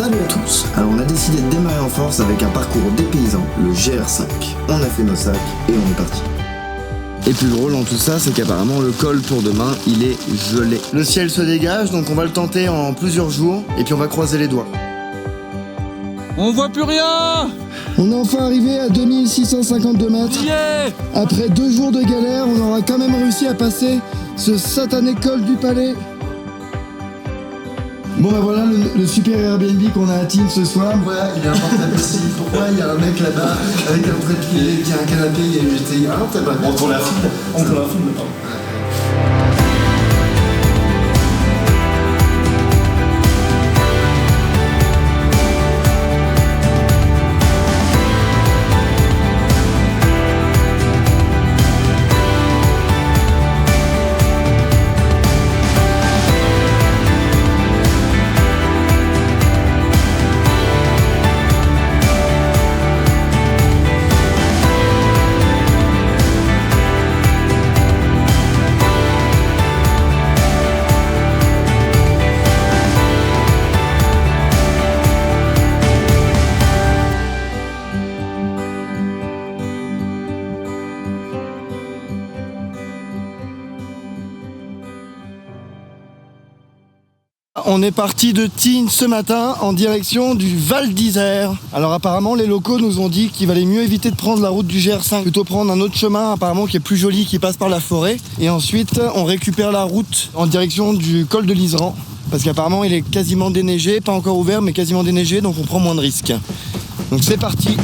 Salut à tous. Alors on a décidé de démarrer en force avec un parcours dépaysant, le GR5. On a fait nos sacs et on est parti. Et plus drôle dans tout ça, c'est qu'apparemment le col pour demain, il est gelé. Le ciel se dégage, donc on va le tenter en plusieurs jours, et puis on va croiser les doigts. On voit plus rien. On est enfin arrivé à 2652 mètres. Yeah. Après 2 jours de galère, on aura quand même réussi à passer ce satané col du Palais. Bon bah voilà le super Airbnb qu'on a à Tignes ce soir. Voilà, il est important aussi. Pourquoi il y a un mec là-bas avec un trépied qui a un canapé et j'étais... Ah non, t'as pas... On tourne la film. On tourne la film maintenant. On est parti de Tignes ce matin en direction du Val d'Isère. Alors apparemment les locaux nous ont dit qu'il valait mieux éviter de prendre la route du GR5, plutôt prendre un autre chemin apparemment qui est plus joli, qui passe par la forêt. Et ensuite on récupère la route en direction du col de l'Iseran. Parce qu'apparemment il est quasiment déneigé, pas encore ouvert mais quasiment déneigé, donc on prend moins de risques. Donc c'est parti.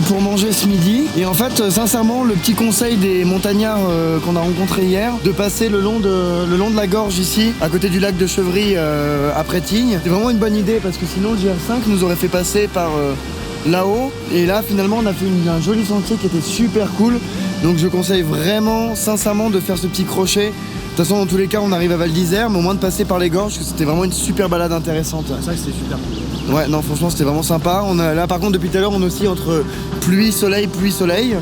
Pour manger ce midi, et en fait sincèrement le petit conseil des montagnards qu'on a rencontrés hier, de passer le long de la gorge ici à côté du lac de Chevry après Tignes, c'est vraiment une bonne idée parce que sinon le GR5 nous aurait fait passer par là-haut, et là finalement on a fait un joli sentier qui était super cool, donc je conseille vraiment sincèrement de faire ce petit crochet. De toute façon dans tous les cas on arrive à Val d'Isère, mais au moins de passer par les gorges, parce que c'était vraiment une super balade intéressante. C'est vrai que c'était super cool. Ouais, non, franchement, c'était vraiment sympa. Là, par contre, depuis tout à l'heure, on est aussi entre pluie, soleil.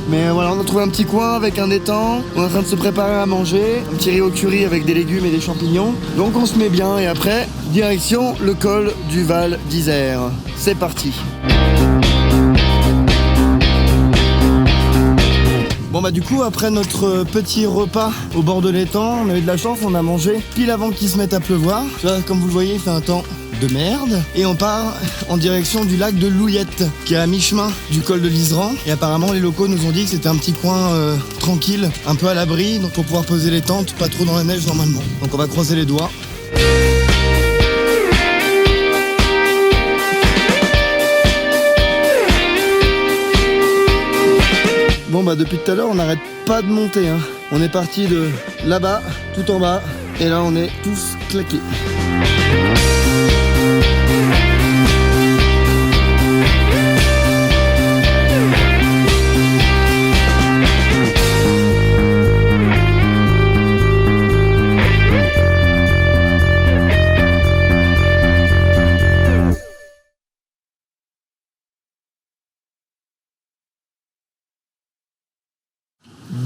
Mais voilà, on a trouvé un petit coin avec un étang. On est en train de se préparer à manger. Un petit riz au curry avec des légumes et des champignons. Donc, on se met bien. Et après, direction le col du Val d'Isère. C'est parti. Bon bah du coup après notre petit repas au bord de l'étang, on a eu de la chance, on a mangé pile avant qu'il se mette à pleuvoir. Là, comme vous le voyez, il fait un temps de merde. Et on part en direction du lac de Louillette, qui est à mi-chemin du col de l'Iseran. Et apparemment les locaux nous ont dit que c'était un petit coin tranquille, un peu à l'abri, donc pour pouvoir poser les tentes, pas trop dans la neige normalement. Donc on va croiser les doigts. Bon bah depuis tout à l'heure on n'arrête pas de monter hein. On est parti de là-bas, tout en bas, et là on est tous claqués.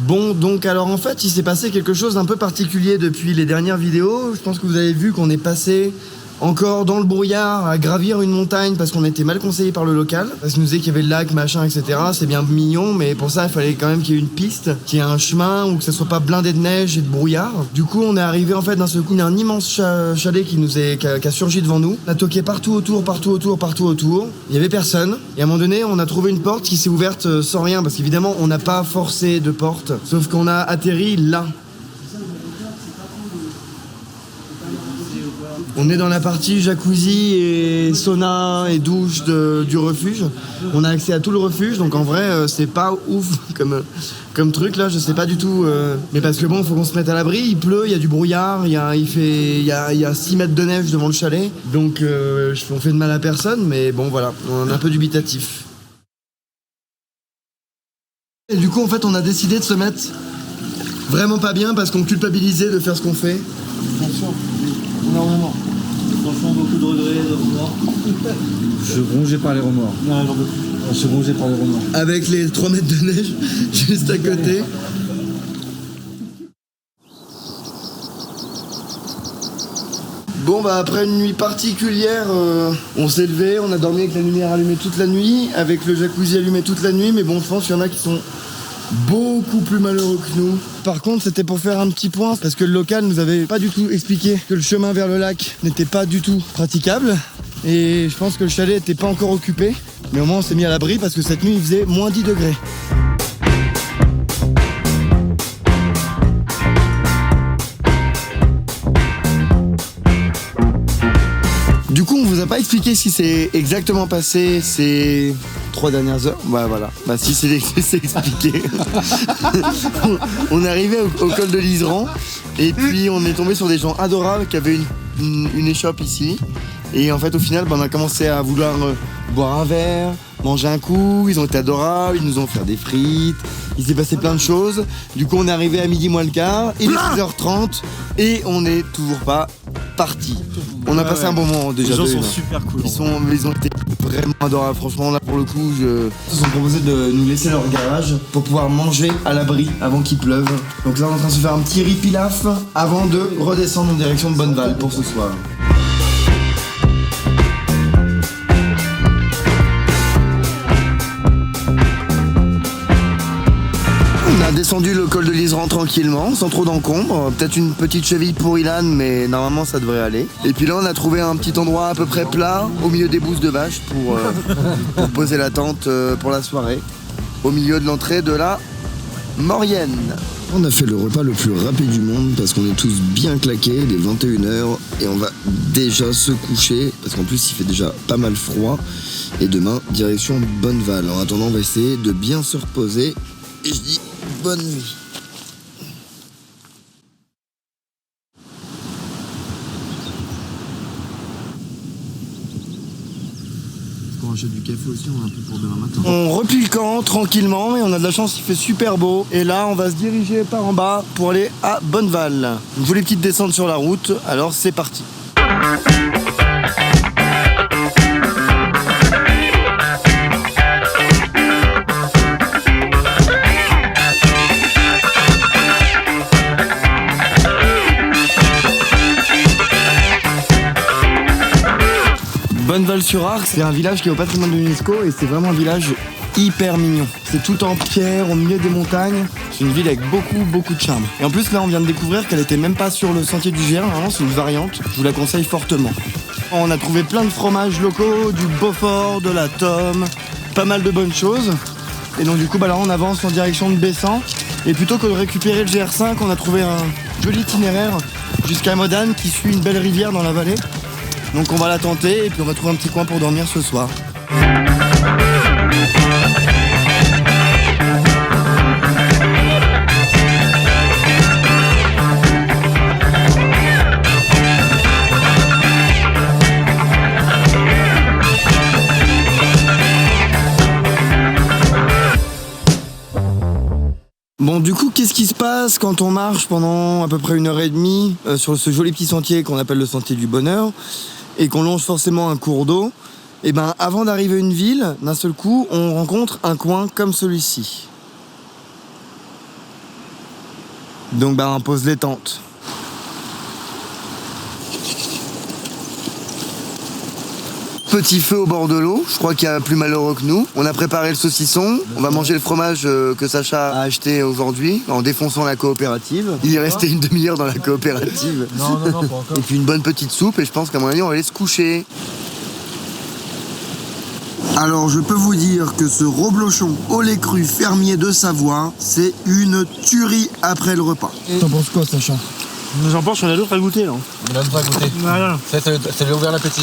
Bon, donc alors en fait il s'est passé quelque chose d'un peu particulier depuis les dernières vidéos. Je pense que vous avez vu qu'on est passé encore dans le brouillard à gravir une montagne parce qu'on était mal conseillé par le local, parce qu'il nous disait qu'il y avait le lac, machin, etc. C'est bien mignon, mais pour ça il fallait quand même qu'il y ait une piste, qu'il y ait un chemin, ou que ça soit pas blindé de neige et de brouillard. Du coup on est arrivé en fait d'un seul coup, il y a un immense chalet qui a surgi devant nous. On a toqué partout autour. Il y avait personne, et à un moment donné on a trouvé une porte qui s'est ouverte sans rien, parce qu'évidemment on n'a pas forcé de porte, sauf qu'on a atterri là. On est dans la partie jacuzzi et sauna et douche du refuge. On a accès à tout le refuge, donc en vrai c'est pas ouf comme truc là, je sais pas du tout. Mais parce que bon, faut qu'on se mette à l'abri, il pleut, il y a du brouillard, il y a 6 mètres de neige devant le chalet, donc on fait de mal à personne, mais bon voilà, on est un peu dubitatif. Et du coup en fait on a décidé de se mettre vraiment pas bien parce qu'on culpabilisait de faire ce qu'on fait. Bien sûr, énormément. Franchement, beaucoup de regrets, de remords. Je suis rongé par les remords. Non, j'en peux plus. Je suis rongé par les remords. Avec les 3 mètres de neige juste à côté. Bon bah après une nuit particulière, on s'est levé, on a dormi avec la lumière allumée toute la nuit, avec le jacuzzi allumé toute la nuit, mais bon je pense qu'il y en a qui sont beaucoup plus malheureux que nous. Par contre c'était pour faire un petit point parce que le local nous avait pas du tout expliqué que le chemin vers le lac n'était pas du tout praticable et je pense que le chalet était pas encore occupé, mais au moins on s'est mis à l'abri parce que cette nuit il faisait moins 10 degrés. Du coup, on vous a pas expliqué ce qui s'est exactement passé ces 3 dernières heures. Bah voilà, bah si c'est expliqué. On est arrivé au col de l'Iseran et puis on est tombé sur des gens adorables qui avaient une échoppe ici. Et en fait, au final, bah, on a commencé à vouloir boire un verre, manger un coup. Ils ont été adorables, ils nous ont offert des frites. Il s'est passé plein de choses. Du coup, on est arrivé à midi moins le quart. Il est 6h30 et on n'est toujours pas parti. On a passé un bon moment déjà. Les gens sont super cool. Ils ont été vraiment adorables. Franchement, là pour le coup, ils se sont proposés de nous laisser leur garage pour pouvoir manger à l'abri avant qu'il pleuve. Donc là, on est en train de se faire un petit riz pilaf avant de redescendre en direction de Bonneval pour ce soir. On a descendu le col de l'Iseran tranquillement, sans trop d'encombre. Peut-être une petite cheville pour Ilan, mais normalement ça devrait aller. Et puis là on a trouvé un petit endroit à peu près plat, au milieu des bousses de vache, pour poser la tente pour la soirée. Au milieu de l'entrée de la Maurienne. On a fait le repas le plus rapide du monde parce qu'on est tous bien claqués, il est 21h et on va déjà se coucher parce qu'en plus il fait déjà pas mal froid. Et demain, direction Bonneval. En attendant, on va essayer de bien se reposer. Et je dis bonne nuit. On achète du café aussi, on a un peu pour demain matin. On replie le camp tranquillement et on a de la chance, il fait super beau. Et là, on va se diriger par en bas pour aller à Bonneval. Une jolie petite descente sur la route, alors c'est parti. Bonneval-sur-Arc, c'est un village qui est au patrimoine de l'UNESCO et c'est vraiment un village hyper mignon. C'est tout en pierre, au milieu des montagnes. C'est une ville avec beaucoup de charme. Et en plus là on vient de découvrir qu'elle était même pas sur le sentier du Géant, vraiment c'est une variante. Je vous la conseille fortement. On a trouvé plein de fromages locaux, du Beaufort, de la Tome, pas mal de bonnes choses. Et donc du coup bah là on avance en direction de Bessan. Et plutôt que de récupérer le GR5, on a trouvé un joli itinéraire jusqu'à Modane qui suit une belle rivière dans la vallée. Donc on va la tenter et puis on va trouver un petit coin pour dormir ce soir. Bon du coup qu'est-ce qui se passe quand on marche pendant à peu près 1h30 sur ce joli petit sentier qu'on appelle le sentier du bonheur et qu'on longe forcément un cours d'eau? Et ben avant d'arriver à une ville, d'un seul coup on rencontre un coin comme celui-ci. Donc on pose les tentes. Petit feu au bord de l'eau, je crois qu'il y a plus malheureux que nous. On a préparé le saucisson, on va manger le fromage que Sacha a acheté aujourd'hui en défonçant la coopérative. Il est resté une demi-heure dans la coopérative. Non, pas encore. Et puis une bonne petite soupe et je pense qu'à mon avis on va aller se coucher. Alors je peux vous dire que ce reblochon au lait cru fermier de Savoie, c'est une tuerie après le repas. T'en penses quoi, Sacha? J'en pense qu'on a d'autres à goûter là. On a même pas goûté. Voilà. Ça lui a ouvert l'appétit.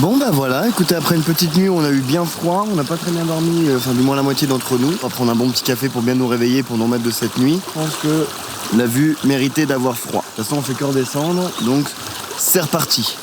Bon bah voilà, écoutez, après une petite nuit où on a eu bien froid, on n'a pas très bien dormi, enfin du moins la moitié d'entre nous. On va prendre un bon petit café pour bien nous réveiller, pour nous remettre de cette nuit. Je pense que la vue méritait d'avoir froid. De toute façon on fait que redescendre, donc c'est reparti.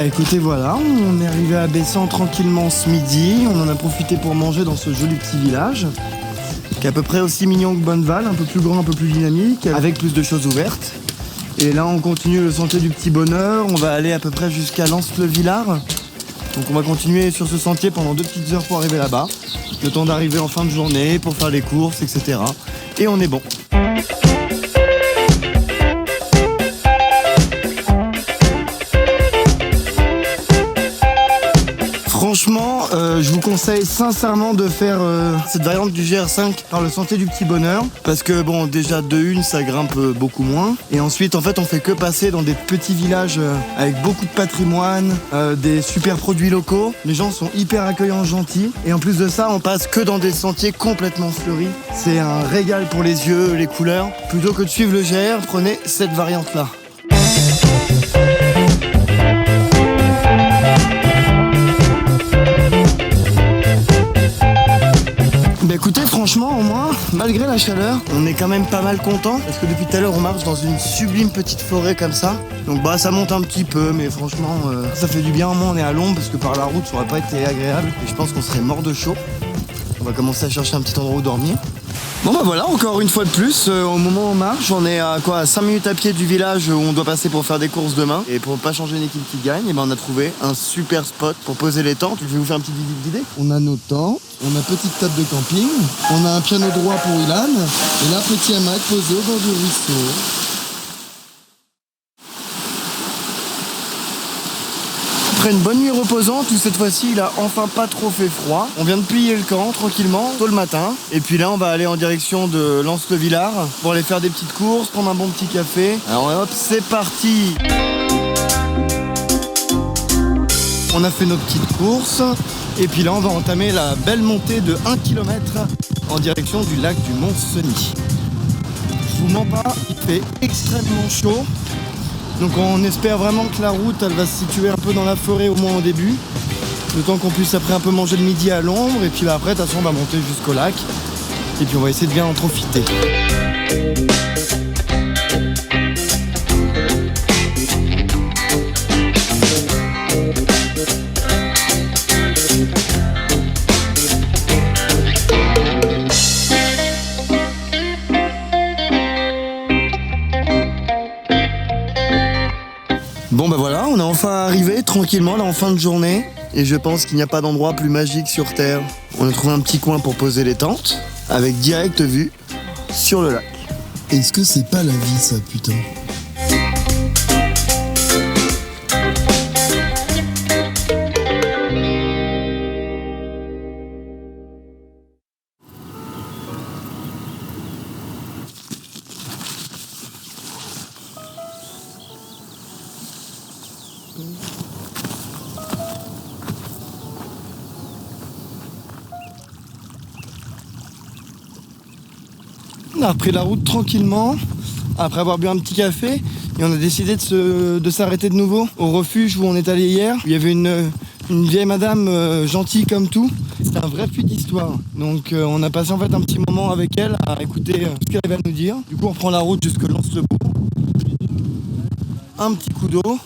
Écoutez, voilà, on est arrivé à Bessan tranquillement ce midi. On en a profité pour manger dans ce joli petit village qui est à peu près aussi mignon que Bonneval, un peu plus grand, un peu plus dynamique, avec plus de choses ouvertes. Et là, on continue le sentier du Petit Bonheur. On va aller à peu près jusqu'à Lens-le-Villard. Donc on va continuer sur ce sentier pendant 2 petites heures pour arriver là-bas. Le temps d'arriver en fin de journée pour faire les courses, etc. Et on est bon. Franchement, je vous conseille sincèrement de faire cette variante du GR5 par le sentier du Petit Bonheur. Parce que bon, déjà de une, ça grimpe beaucoup moins. Et ensuite, en fait, on fait que passer dans des petits villages avec beaucoup de patrimoine, des super produits locaux. Les gens sont hyper accueillants, gentils. Et en plus de ça, on passe que dans des sentiers complètement fleuris. C'est un régal pour les yeux, les couleurs. Plutôt que de suivre le GR, prenez cette variante-là. Bah écoutez, franchement, au moins, malgré la chaleur, on est quand même pas mal content parce que depuis tout à l'heure, on marche dans une sublime petite forêt comme ça. Donc bah ça monte un petit peu, mais franchement, ça fait du bien. Au moins, on est à l'ombre parce que par la route, ça aurait pas été agréable. Et je pense qu'on serait mort de chaud. On va commencer à chercher un petit endroit où dormir. Bon bah voilà, encore une fois de plus, au moment où on marche, on est à 5 minutes à pied du village où on doit passer pour faire des courses demain. Et pour pas changer une équipe qui gagne, et ben on a trouvé un super spot pour poser les tentes. Je vais vous faire un petit visite d'idée. On a nos tentes, on a petite table de camping, on a un piano droit pour Ilan, et là petit hamac posé au bord du ruisseau. Après une bonne nuit reposante où cette fois-ci il a enfin pas trop fait froid. On vient de plier le camp tranquillement tôt le matin. Et puis là on va aller en direction de Lens-le-Villard pour aller faire des petites courses, prendre un bon petit café. Alors hop, c'est parti. On a fait nos petites courses. Et puis là on va entamer la belle montée de 1 km en direction du lac du Mont-Cenis. Je vous mens pas, il fait extrêmement chaud. Donc on espère vraiment que la route elle va se situer un peu dans la forêt au moins au début. Le temps qu'on puisse après un peu manger le midi à l'ombre. Et puis bah, après de toute façon on va monter jusqu'au lac. Et puis on va essayer de bien en profiter. Bon bah voilà, on est enfin arrivé tranquillement là en fin de journée. Et je pense qu'il n'y a pas d'endroit plus magique sur Terre. On a trouvé un petit coin pour poser les tentes, avec direct vue sur le lac. Est-ce que c'est pas la vie ça, putain ? On a repris la route tranquillement, après avoir bu un petit café, et on a décidé de s'arrêter de nouveau au refuge où on est allé hier. Il y avait une vieille madame gentille comme tout. C'était un vrai puits d'histoire. Donc on a passé en fait un petit moment avec elle à écouter ce qu'elle avait à nous dire. Du coup on prend la route jusque Lens-le-Bourg. Un petit coup d'eau,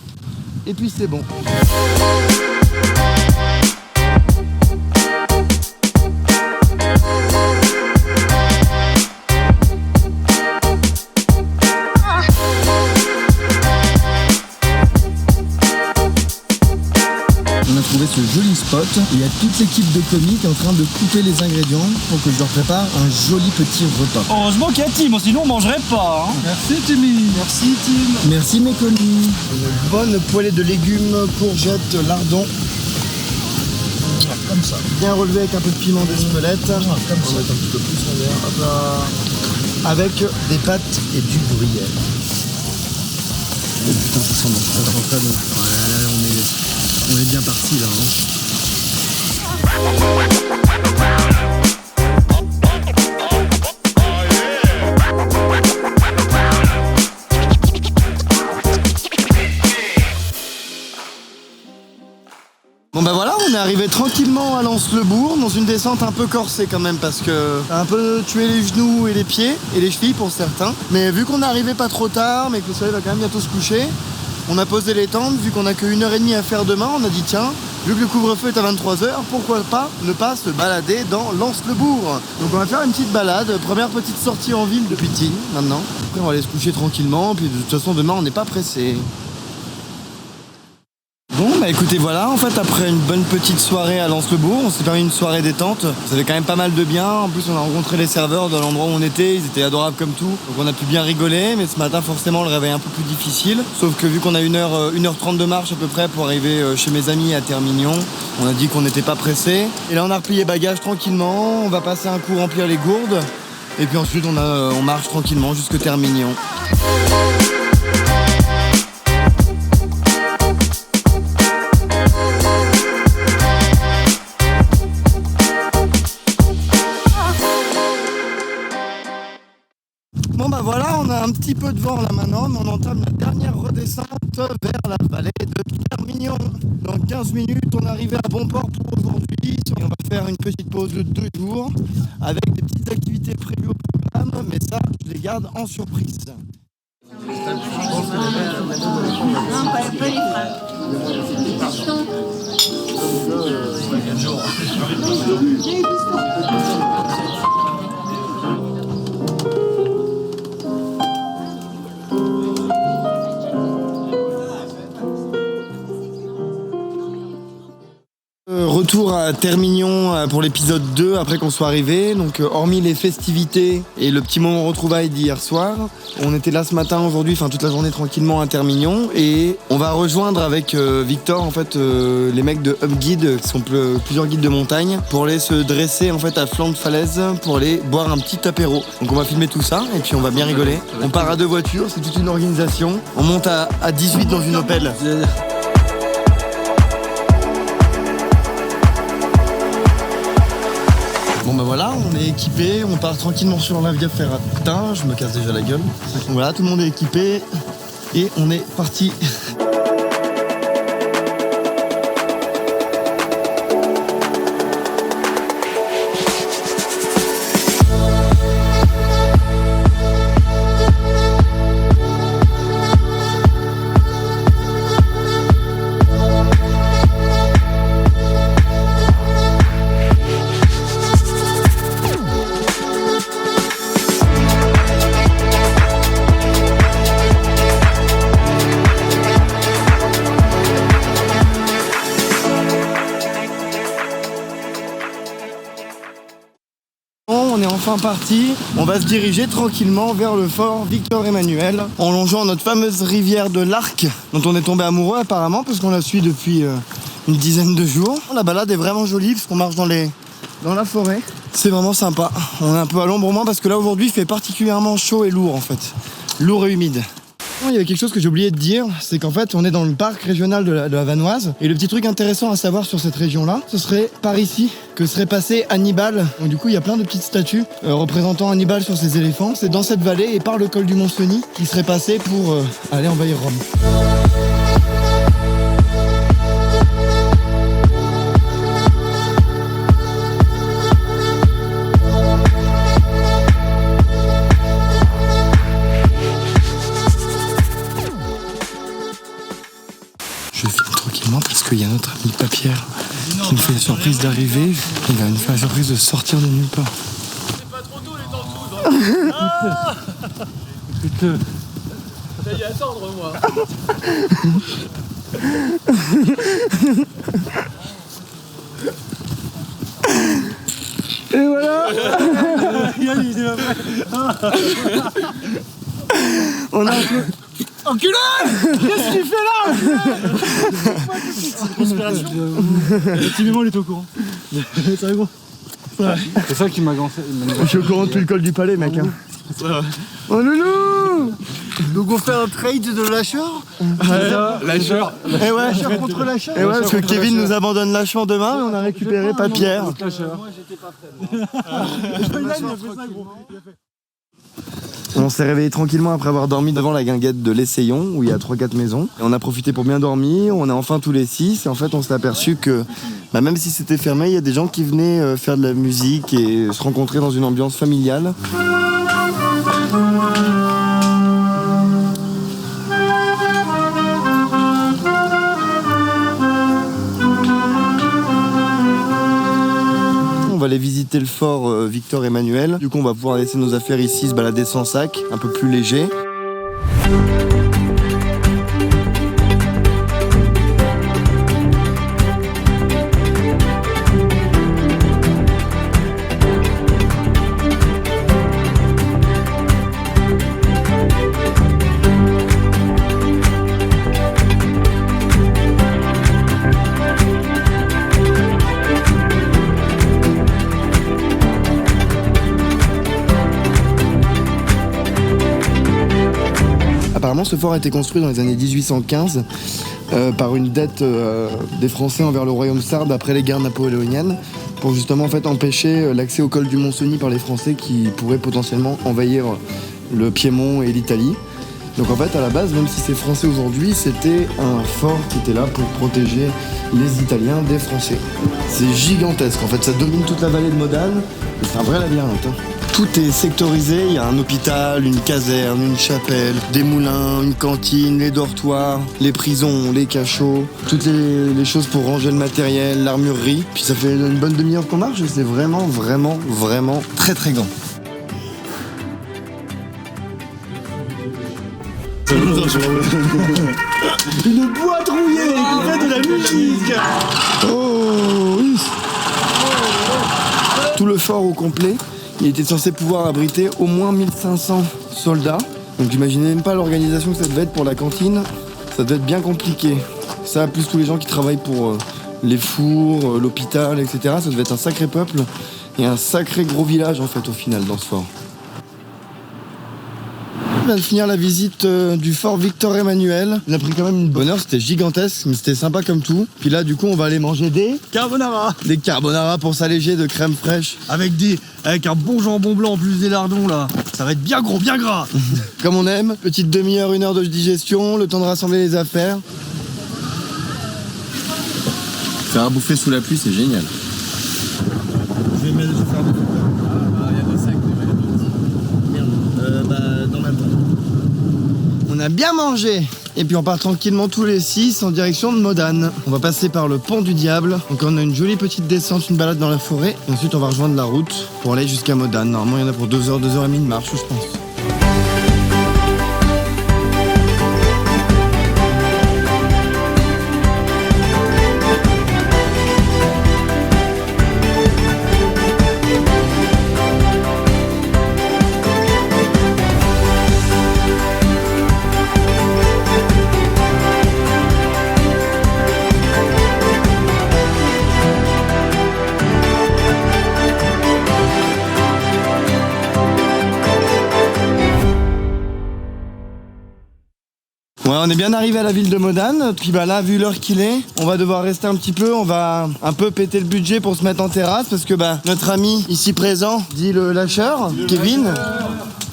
et puis c'est bon. ce joli spot. Il y a toute l'équipe de commis qui est en train de couper les ingrédients pour que je leur prépare un joli petit repas. Heureusement qu'il y a Tim, sinon on mangerait pas. Hein. Merci Timmy. Merci Tim. Merci mes commis. Une bonne poêlée de légumes, courgettes, lardons. Comme ça. Bien relevé avec un peu de piment d'Espelette. Comme ça. On va mettre un petit peu plus en l'air. Hop là. Avec des pâtes et du gruyère. Oh putain, ça sent bon. Ça sent très bon. Voilà, là, on est bien parti là. Bon bah voilà, on est arrivé tranquillement à Lens-le-Bourg, dans une descente un peu corsée quand même, parce que ça a un peu tué les genoux et les pieds, et les chevilles pour certains. Mais vu qu'on est arrivé pas trop tard, mais que le soleil va quand même bientôt se coucher, on a posé les tentes, vu qu'on a que 1h30 à faire demain, on a dit tiens, vu que le couvre-feu est à 23h, pourquoi pas ne pas se balader dans Lens-le-Bourg. Donc on va faire une petite balade, première petite sortie en ville depuis Tignes maintenant. Après on va aller se coucher tranquillement, puis de toute façon demain on n'est pas pressé. Bon bah écoutez voilà, en fait après une bonne petite soirée à Lens-le-Bourg, on s'est permis une soirée détente, ça fait quand même pas mal de bien, en plus on a rencontré les serveurs de l'endroit où on était, ils étaient adorables comme tout, donc on a pu bien rigoler, mais ce matin forcément le réveil est un peu plus difficile, sauf que vu qu'on a 1h30 de marche à peu près pour arriver chez mes amis à Termignon, on a dit qu'on n'était pas pressé, et là on a replié bagages tranquillement, on va passer un coup remplir les gourdes, et puis ensuite on marche tranquillement jusque Termignon. Bon bah voilà, on a un petit peu de vent là maintenant, mais on entame la dernière redescente vers la vallée de Termignon. Dans 15 minutes, on arrive à bon port pour aujourd'hui. On va faire une petite pause de 2 jours avec des petites activités prévues au programme, mais ça, je les garde en surprise. Retour à Termignon pour l'épisode 2 après qu'on soit arrivé. Donc hormis les festivités et le petit moment retrouvailles d'hier soir, on était là ce matin, aujourd'hui, enfin toute la journée tranquillement à Termignon, et on va rejoindre avec Victor en fait les mecs de Up Guide, qui sont plusieurs guides de montagne, pour aller se dresser en fait à flanc de falaise pour aller boire un petit apéro. Donc on va filmer tout ça et puis on va bien rigoler. On part à 2 voitures, c'est toute une organisation. On monte à 18 dans une Opel. Bon bah voilà, on est équipé, on part tranquillement sur la Via Ferrata, je me casse déjà la gueule. Donc voilà, tout le monde est équipé et on est parti. On est enfin parti, on va se diriger tranquillement vers le fort Victor Emmanuel en longeant notre fameuse rivière de l'Arc dont on est tombé amoureux apparemment parce qu'on la suit depuis une dizaine de jours. La balade est vraiment jolie parce qu'on marche dans la forêt, c'est vraiment sympa. On est un peu à l'ombre au moins parce que là aujourd'hui il fait particulièrement chaud et lourd en fait, lourd et humide. Il y avait quelque chose que j'ai oublié de dire, c'est qu'en fait on est dans le parc régional de la Vanoise, et le petit truc intéressant à savoir sur cette région là, ce serait par ici que serait passé Hannibal. Donc du coup il y a plein de petites statues représentant Hannibal sur ses éléphants. C'est dans cette vallée et par le col du Mont-Cenis qu'il serait passé pour aller envahir Rome. Je filme tranquillement parce qu'il y a notre ami Papierre qui nous fait la surprise d'arriver. Il va nous faire la surprise de sortir de nulle part. C'est pas trop tôt, les dents dessous. Écoute, J'allais y attendre, moi. Et voilà. On a un peu... Enculé! Qu'est-ce que tu fais là? Conspiration. Timidement il est au courant. C'est gros. C'est ça qui m'a gancé. Je suis au courant depuis le col du palais, mec. Hein. Oh loulou! Donc on fait un trade de lâcheur? Lâcheur. Et ouais, Lâcheur contre lâcheur? et ouais, parce que Kevin nous abandonne lâchement demain, mais on a récupéré pas Pierre. Moi j'étais pas prêt. Il a fait ça gros. On s'est réveillé tranquillement après avoir dormi devant la guinguette de l'Essayon, où il y a 3-4 maisons. Et on a profité pour bien dormir, on est enfin tous les 6, et en fait on s'est aperçu que même si c'était fermé, il y a des gens qui venaient faire de la musique et se rencontrer dans une ambiance familiale. On va aller visiter le fort Victor Emmanuel. Du coup, on va pouvoir laisser nos affaires ici, se balader sans sac, un peu plus léger. Apparemment, ce fort a été construit dans les années 1815 par une dette des Français envers le royaume sarde après les guerres napoléoniennes, pour justement en fait empêcher l'accès au col du Mont-Cenis par les Français qui pourraient potentiellement envahir le Piémont et l'Italie. Donc en fait, à la base, même si c'est français aujourd'hui, c'était un fort qui était là pour protéger les Italiens des Français. C'est gigantesque, en fait, ça domine toute la vallée de Modane, et c'est un vrai labyrinthe. Hein. Tout est sectorisé, il y a un hôpital, une caserne, une chapelle, des moulins, une cantine, les dortoirs, les prisons, les cachots, toutes les choses pour ranger le matériel, l'armurerie. Puis ça fait une bonne demi-heure qu'on marche et c'est vraiment, vraiment, vraiment très très grand. Une boîte rouillée qui fait de la musique. Oh oui. Tout le fort au complet, il était censé pouvoir abriter au moins 1500 soldats. Donc imaginez même pas l'organisation que ça devait être pour la cantine. Ça devait être bien compliqué. Ça, plus tous les gens qui travaillent pour les fours, l'hôpital, etc. Ça devait être un sacré peuple et un sacré gros village en fait au final dans ce fort. On vient de finir la visite du fort Victor Emmanuel. On a pris quand même une bonne heure, c'était gigantesque, mais c'était sympa comme tout. Puis là, du coup, on va aller manger des Carbonara. pour s'alléger de crème fraîche. Avec un bon jambon blanc en plus des lardons là. Ça va être bien gros, bien gras. Comme on aime, petite demi-heure, 1 heure de digestion, le temps de rassembler les affaires. Faire à bouffer sous la pluie, c'est génial. Je vais faire un peu. Il y a des sacs, Dans ma table. On a bien mangé. Et puis on part tranquillement tous les 6 en direction de Modane. On va passer par le pont du Diable. Donc on a une jolie petite descente, une balade dans la forêt. Et ensuite on va rejoindre la route pour aller jusqu'à Modane. Normalement il y en a pour 2 heures, 2 heures et demie de marche, je pense. Ouais, on est bien arrivé à la ville de Modane, puis là, vu l'heure qu'il est, on va devoir rester un petit peu, on va un peu péter le budget pour se mettre en terrasse, parce que notre ami ici présent, dit le lâcheur, Kevin,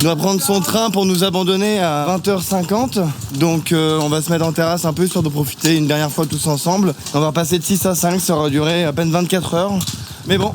doit prendre son train pour nous abandonner à 20h50, donc on va se mettre en terrasse un peu, histoire de profiter une dernière fois tous ensemble. On va passer de 6 à 5, ça aura duré à peine 24 heures, mais bon,